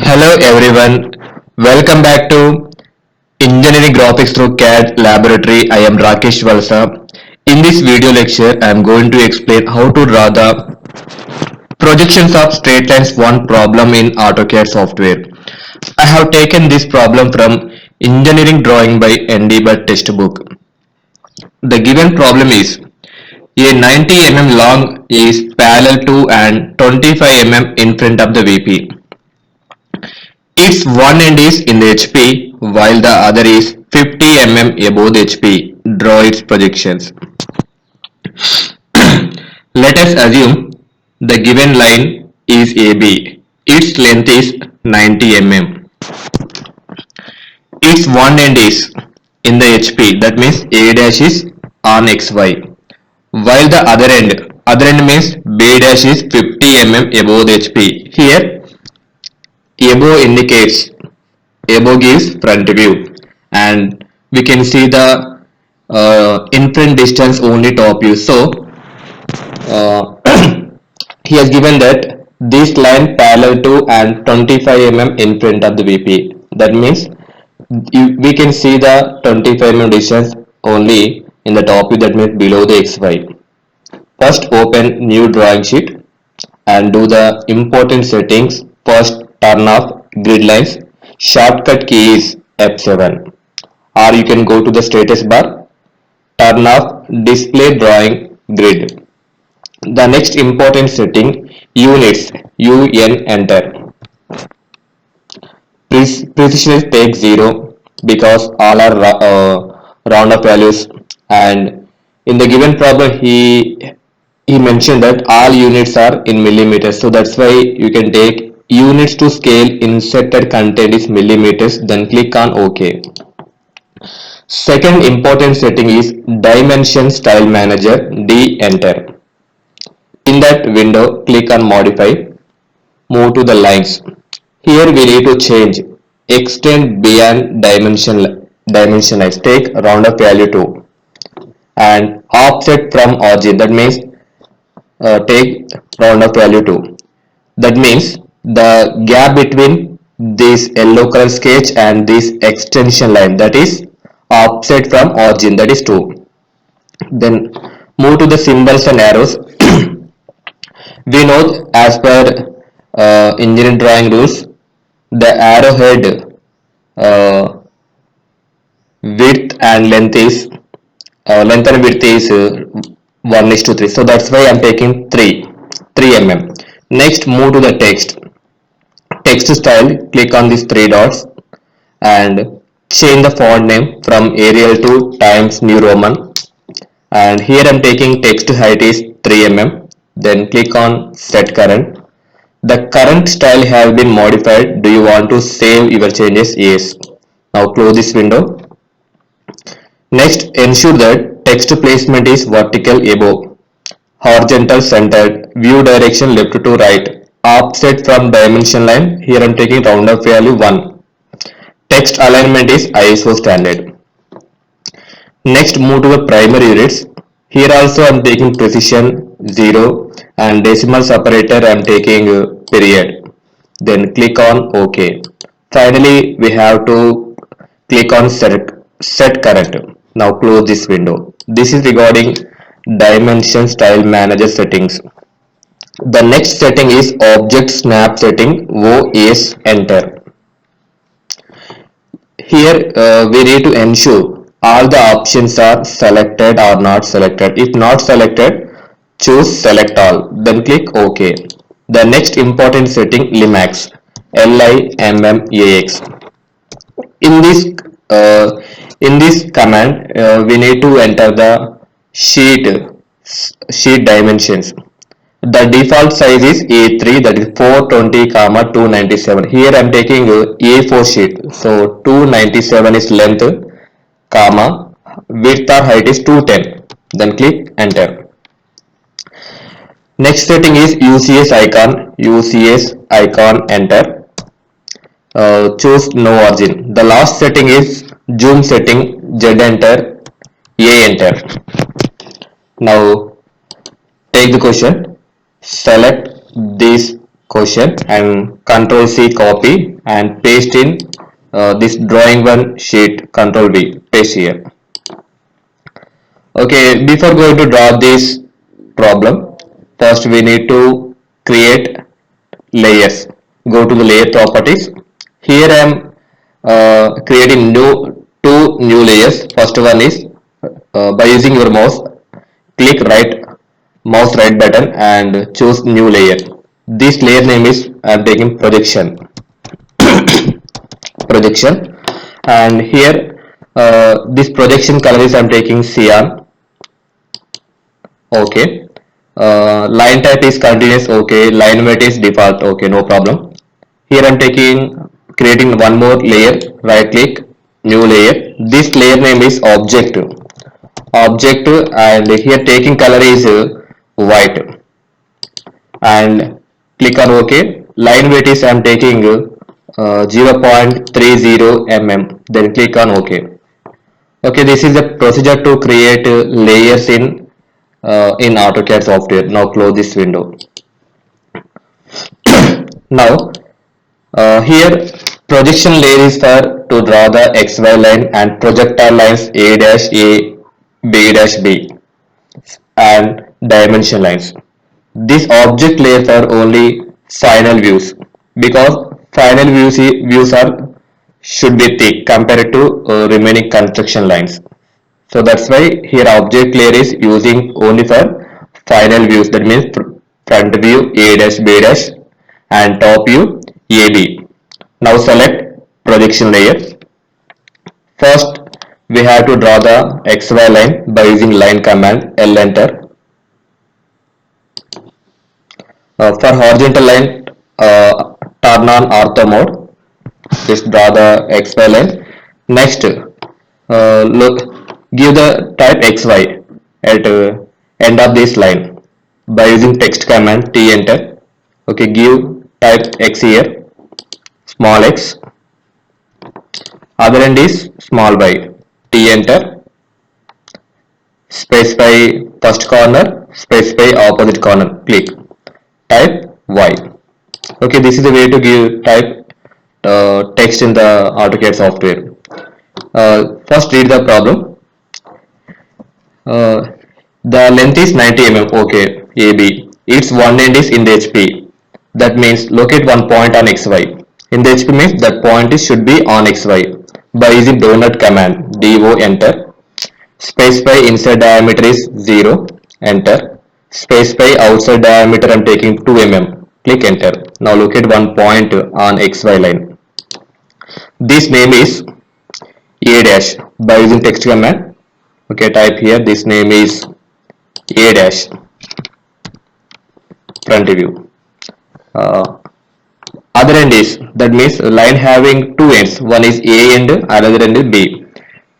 Hello everyone, welcome back to Engineering Graphics through CAD Laboratory. I am Rakesh VALASA. In this video lecture, I am going to explain how to draw the projections of straight lines one problem in AutoCAD software. I have taken this problem from Engineering Drawing by N.D.BHATT textbook. The given problem is a 90 mm long is parallel to and 25 mm in front of the VP. Its one end is in the HP while the other is 50 mm above the HP. Draw its projections. Let us assume the given line is AB. Its length is 90 mm. Its one end is in the HP, that means A dash is on XY. While the other end means B dash is 50 mm above the HP. Here above indicates, above gives front view, and we can see the in front distance only top view. So uh, he has given that this line parallel to and 25 mm in front of the VP. That means we can see the 25 mm distance only in the top view, that means below the XY. First open new drawing sheet and do the important settings. First turn off grid lines. Shortcut key is F7, or you can go to the status bar, turn off display drawing grid. The next important setting, units, UN, enter. Precision take 0 because all are round up values, and in the given problem he mentioned that all units are in millimeters, so that's why you can take units to scale. Inserted content is millimeters, then click on OK. Second important setting is dimension style manager, D, enter. In that window click on modify, move to the lines. Here we need to change extend beyond dimension lines, take round up value 2, and offset from origin, that means take round up value 2. That means the gap between this yellow color sketch and this extension line, that is offset from origin, that is 2. Then move to the symbols and arrows. We know as per engineering drawing rules, the arrowhead width and length is length and width is 1 is to 3, so that's why I'm taking 3 mm. Next move to the text style, click on these 3 dots and change the font name from Arial to Times New Roman, and here I'm taking text height is 3 mm. Then click on set current. The current style have been modified. Do you want to save your changes? Yes. Now close this window. Next, ensure that text placement is vertical above, horizontal centered, view direction left to right, offset from dimension line. Here I am taking round up value 1. Text alignment is ISO standard. Next, move to the primary units. Here also I am taking precision 0 and decimal separator I am taking period. Then click on OK. Finally, we have to click on set current. Now close this window. This is regarding dimension style manager settings. The next setting is object snap setting, OS, enter. Here we need to ensure all the options are selected or not selected. If not selected, choose select all, then click OK. The next important setting, Limax, LIMMAX. In this command, we need to enter the sheet dimensions. The default size is A3, that is 420, 297. Here I am taking A4 sheet, so 297 is length, comma, width or height is 210. Then click enter. Next setting is UCS icon, enter. Choose no origin. The last setting is zoom setting, Z enter, A enter. Now take the question, select this question and control C copy and paste in this drawing one sheet, control V, paste here. Okay, before going to draw this problem, first we need to create layers. Go to the layer properties. Here I am creating two new layers. First one is by using your mouse, click mouse right button and choose new layer. This layer name is I am taking projection, and here this projection color is I am taking cyan. Okay. Line type is continuous. Okay. Line weight is default. Okay, no problem. Here I'm creating one more layer. Right click, new layer. This layer name is object. Object, and here taking color is white. And click on OK. Line weight is I'm taking 0.30 mm. Then click on OK. Okay, this is the procedure to create layers in AutoCAD software. Now close this window. Now here projection layer is for to draw the XY line and projectile lines A dash A, B dash B and dimension lines. This object layer for only final views, because final views are should be thick compared to remaining construction lines. So that's why here object layer is using only for final views. That means front view A dash B dash and top view AB. Now select projection layer. First we have to draw the XY line by using line command, L enter. For horizontal line, turn on ortho mode. Just draw the XY line. Next, look, give the type XY at end of this line by using text command, T enter. Okay, give type X here, small x. Other end is small y, T enter. Specify first corner, specify opposite corner, click. Type Y. Okay, this is the way to give type text in the AutoCAD software. First read the problem. The length is 90 mm. Okay, AB. Its one end is in the HP. That means locate one point on XY. In the HP means that point should be on XY. By using donut command, DO enter. Specify inside diameter is 0, enter. Specify outside diameter I am taking 2 mm. Click enter. Now locate one point on XY line. This name is A dash by using text command. Okay, type here. This name is A dash, front view. Other end is, that means line having two ends. One is A end, another end is B.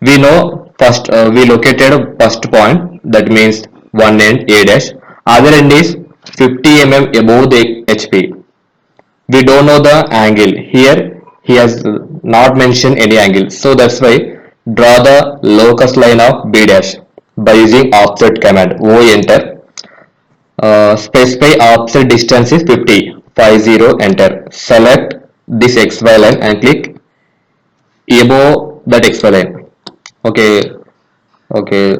We know first we located first point. That means one end A dash. Other end is 50 mm above the HP. We don't know the angle. Here he has not mentioned any angle. So that's why draw the locus line of B dash by using offset command. O enter. Specify offset distance is 50. 50 enter. Select this XY line and click above that XY line. Okay. Okay.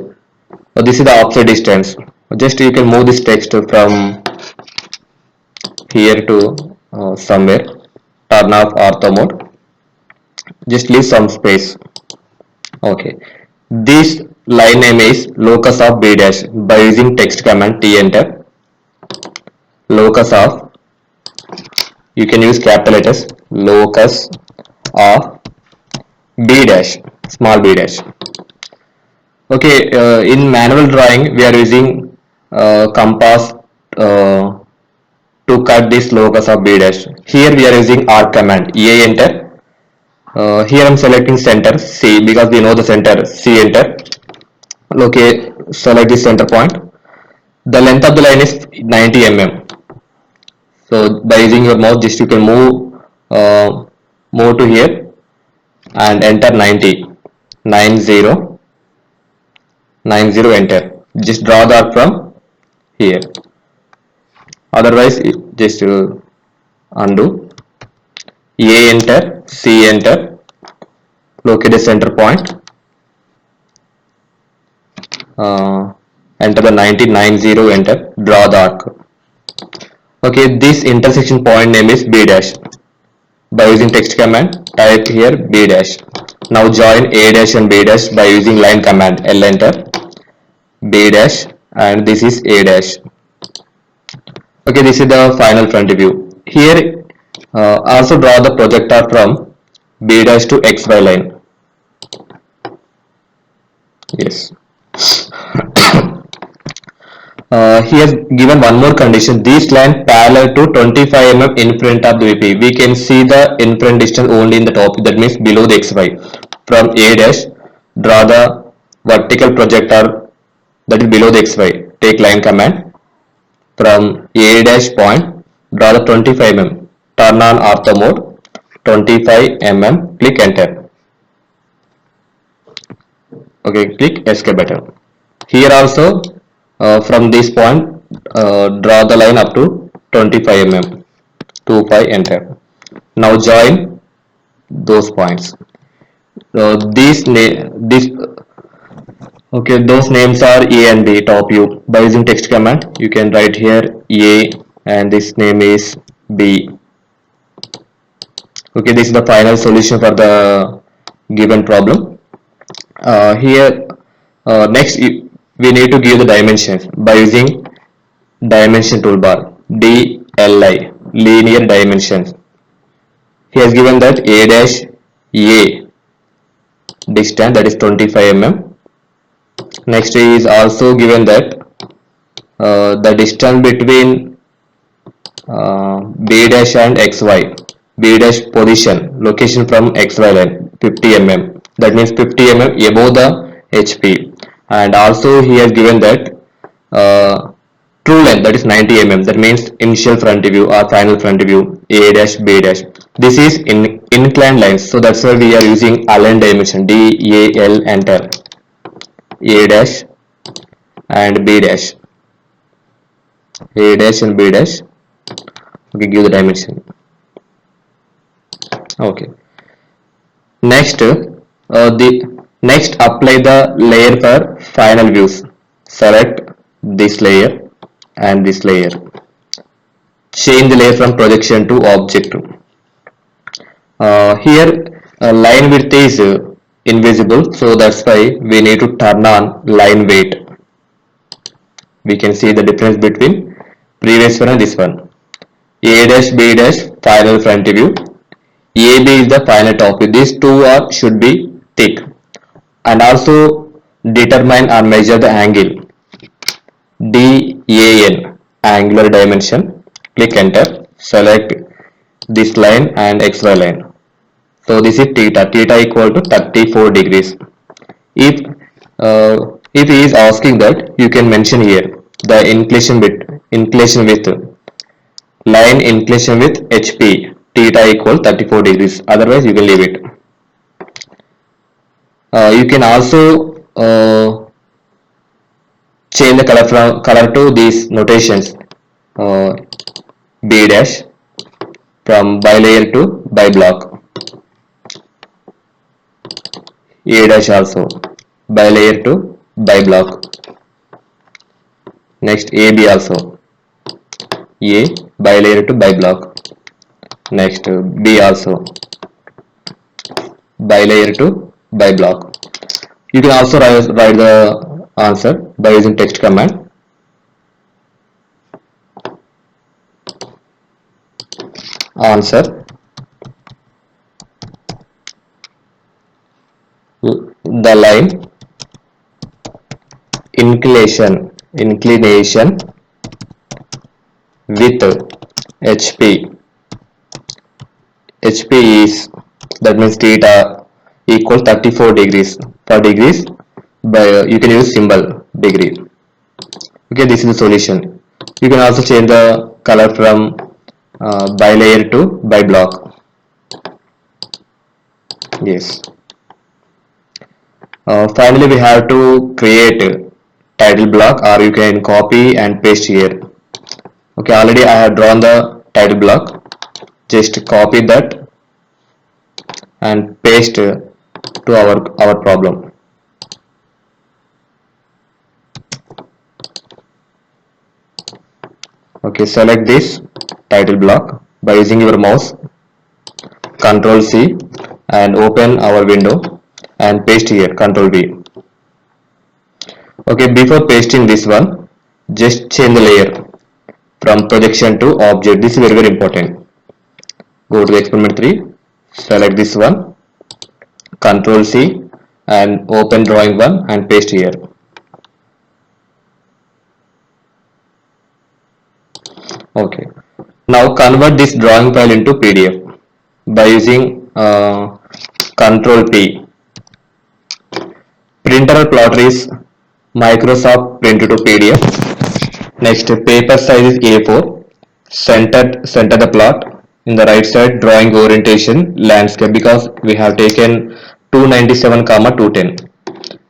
This is the offset distance. Just you can move this text from here to somewhere. Turn off ortho mode. Just leave some space. Okay. This line name is locus of B dash by using text command, T enter. Locus of, you can use capital letters, locus of B dash, small b dash. Okay, in manual drawing we are using compass to cut this locus of B dash. Here we are using R command, A enter. Here I am selecting center, C, because we know the center, C enter. Okay, select this center point. The length of the line is 90 mm. So by using your mouse, just you can move to here and enter 90, 90, enter. Just draw the arc from here. Otherwise, just undo, A enter, C enter, locate the center point, enter the 1990, enter, draw the arc. Okay, this intersection point name is B dash. By using text command, type here B dash. Now join A dash and B dash by using line command, L enter, B dash, and this is A dash. Okay, this is the final front view. Here, also draw the projector from B dash to XY line. Yes. He has given one more condition. This line parallel to 25 mm in front of the VP. We can see the in front distance only in the top. That means below the XY. From A dash, draw the vertical projector that is below the XY. Take line command. From A dash point, draw the 25 mm. Turn on ortho mode. 25 mm. Click enter. Okay, click escape button. Here also, from this point, draw the line up to 25 mm. 25 enter. Now join those points. Those names are A and B. Top view. By using text command, you can write here A and this name is B. Okay, this is the final solution for the given problem. Here, next we need to give the dimensions by using dimension toolbar, DLI, linear dimensions. He has given that A dash A distance, that is 25 mm. Next he is also given that the distance between B dash and XY, B dash position, location from XY line 50 mm. That means 50 mm above the HP. And also he has given that true length, that is 90 mm. That means initial front view or final front view, A dash B dash. This is in inclined lines, so that's why we are using aligned dimension, DAL, enter, A dash and B dash, A dash and B dash. Okay, give the dimension. Okay. Next, apply the layer for final views. Select this layer and this layer. Change the layer from projection to object. Here, line width is invisible, so that's why we need to turn on line weight. We can see the difference between previous one and this one. A dash B dash final front view. AB is the final top view. These two should be thick. And also determine or measure the angle. DAN, angular dimension. Click enter. Select this line and XY line. So this is theta. Theta equal to 34 degrees. If he is asking that, you can mention here the inclination with line inclination with HP, theta equal 34 degrees. Otherwise you can leave it. You can also change the color to these notations. B dash, from bilayer to biblock. A dash also, bilayer to biblock. Next AB also, A, bilayer to biblock. Next B also, bilayer to biblock. You can also write the answer by using text command. Answer, the line inclination with HP. HP is, that means theta equal 34 degrees. For degrees, by you can use symbol degree. Okay, this is the solution. You can also change the color from bilayer to biblock. Yes. Finally, we have to create a title block, or you can copy and paste here. Okay, already I have drawn the title block. just copy that and paste to our problem. Okay, select this title block by using your mouse, Ctrl C, and open our window and paste here, Ctrl V. Okay, before pasting this one, just change the layer from projection to object. This is very important. Go to experiment 3, select this one, Ctrl C, and open drawing 1 and paste here. Okay, now convert this drawing file into PDF by using Ctrl P. Printer plotter is Microsoft Print to PDF. Next, paper size is A4. Center the plot. In the right side, drawing orientation landscape, because we have taken 297, 210.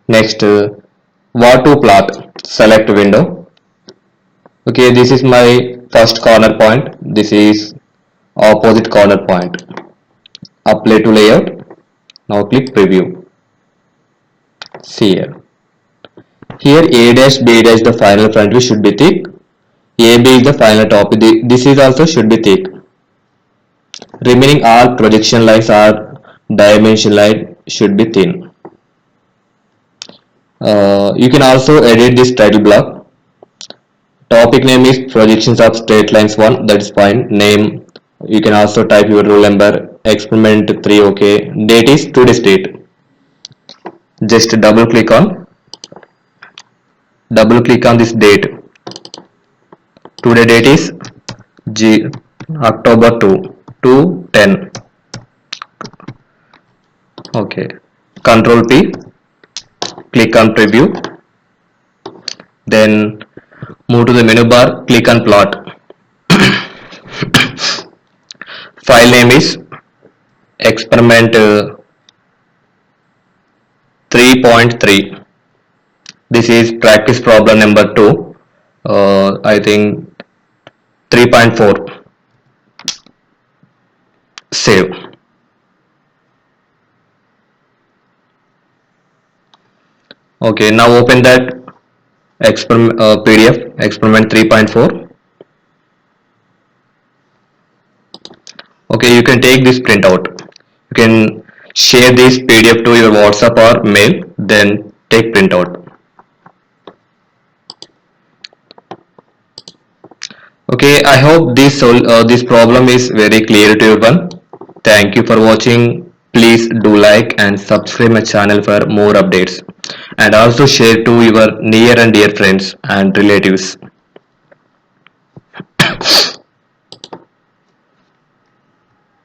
Next, what to plot. Select window. Okay, this is my first corner point. This is opposite corner point. Apply to layout. Now click preview. See here. Here A dash B dash, the final front view should be thick. AB is the final top. This is also should be thick. Remaining all projection lines or dimension line should be thin. You can also edit this title block. Topic name is projections of straight lines 1. That is fine. Name, you can also type your roll number. Experiment 3. Okay. Date is today's date. Just double click on this date. Today date is October 2/10. Okay. Control P. Click on preview. Then move to the menu bar. Click on plot. File name is experiment 3.3. This is practice problem number 2. I think 3.4. Save. Okay, now open that PDF experiment 3.4. Okay, you can take this printout. You can share this PDF to your WhatsApp or mail, then take printout. Okay, I hope this problem is very clear to everyone. Thank you for watching. Please do like and subscribe my channel for more updates, and also share to your near and dear friends and relatives.